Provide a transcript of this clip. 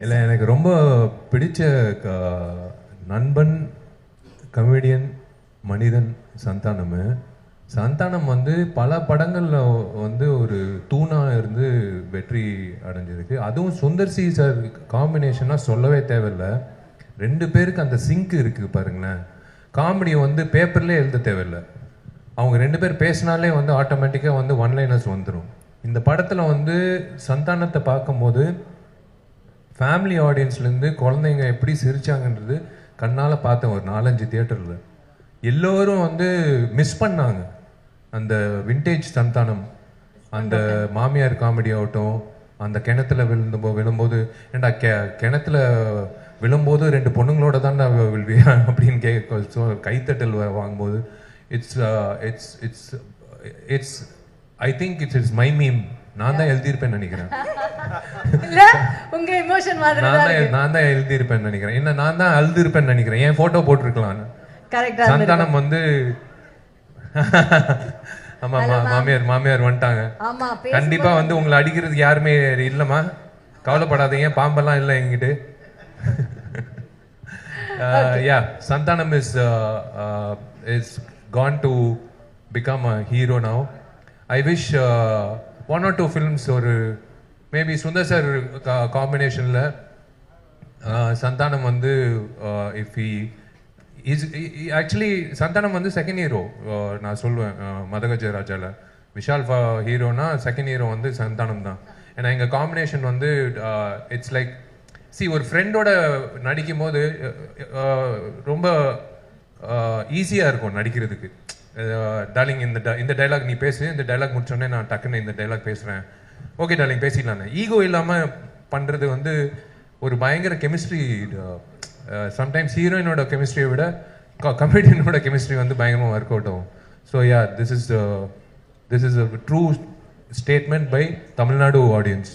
இல்லை எனக்கு ரொம்ப பிடிச்ச நண்பன் கமெடியன் மனிதன் சந்தானம் வந்து பல படங்களில் வந்து ஒரு தூணாக இருந்து வெற்றி அடைஞ்சிருக்கு. அதுவும் சுந்தர் சி சார் காம்பினேஷனாக சொல்லவே தேவையில்லை. ரெண்டு பேருக்கு அந்த சிங்க் இருக்குது பாருங்களேன். காமெடி வந்து பேப்பர்லேயே எழுத தேவையில்லை. அவங்க ரெண்டு பேர் பேசினாலே வந்து ஆட்டோமேட்டிக்காக வந்து ஒன்லைனர்ஸ் வந்துடும். இந்த படத்தில் வந்து சந்தானத்தை பார்க்கும்போது ஃபேமிலி ஆடியன்ஸ்லேருந்து குழந்தைங்க எப்படி சிரிச்சாங்கன்றது கண்ணால் பார்த்தேன். ஒரு 4-5 தியேட்டரில் எல்லோரும் வந்து மிஸ் பண்ணாங்க அந்த விண்டேஜ் சந்தானம். அந்த மாமியார் காமெடி ஆகட்டும், அந்த கிணத்துல விழும்போது ஏண்டா கிணத்துல விழும்போது 2 பொண்ணுங்களோட தான் விழுவியா அப்படின்னு கைத்தட்டல் வாங்கும்போது it's it's it's it's I think it's my meme. நான் தான் எழுதியிருப்பேன்னு நினைக்கிறேன். நான் தான் எழுதியிருப்பேன்னு நினைக்கிறேன். என்ன நான் தான் அழுதிருப்பேன்னு நினைக்கிறேன். என் போட்டோ போட்டிருக்கலாம். சந்தானம் வந்து ஆமா மாமியார் வந்துட்டாங்க. கண்டிப்பா வந்து உங்களை அடிக்கிறதுக்கு யாருமே இல்லம்மா, கவலைப்படாதீங்க, பாம்பெல்லாம் இல்லை என்கிட்ட. Santhanam is gone to become a hero now. I wish 1 or 2 films ஒரு மேபி சுந்தர் சார் காம்பினேஷனில் சந்தானம் வந்து இஃப் ஆக்சுவலி சந்தானம் வந்து செகண்ட் ஹீரோ நான் சொல்லுவேன். மதகஜ ராஜாவில் விஷால் ஹீரோனா செகண்ட் ஹீரோ வந்து சந்தானம் தான். ஏன்னா எங்கள் காம்பினேஷன் வந்து இட்ஸ் லைக் ஒரு ஃப்ரெண்டோட நடிக்கும் போது ரொம்ப ஈஸியாக இருக்கும் நடிக்கிறதுக்கு. டார்லிங் இந்த டைலாக் நீ பேசு, இந்த டைலாக் முடிச்சோடனே நான் டக்குன்னு இந்த டைலாக் பேசுகிறேன், ஓகே டார்லிங் பேசிடலான்னு. ஈகோ இல்லாமல் பண்ணுறது வந்து ஒரு பயங்கர கெமிஸ்ட்ரி. சம்டைம்ஸ் ஹீரோயினோட கெமிஸ்ட்ரியை விட கமெடியனோட கெமிஸ்ட்ரி வந்து பயங்கரமாக ஒர்க் அவுட் ஆகும். So this is a true statement by Tamil Nadu audience.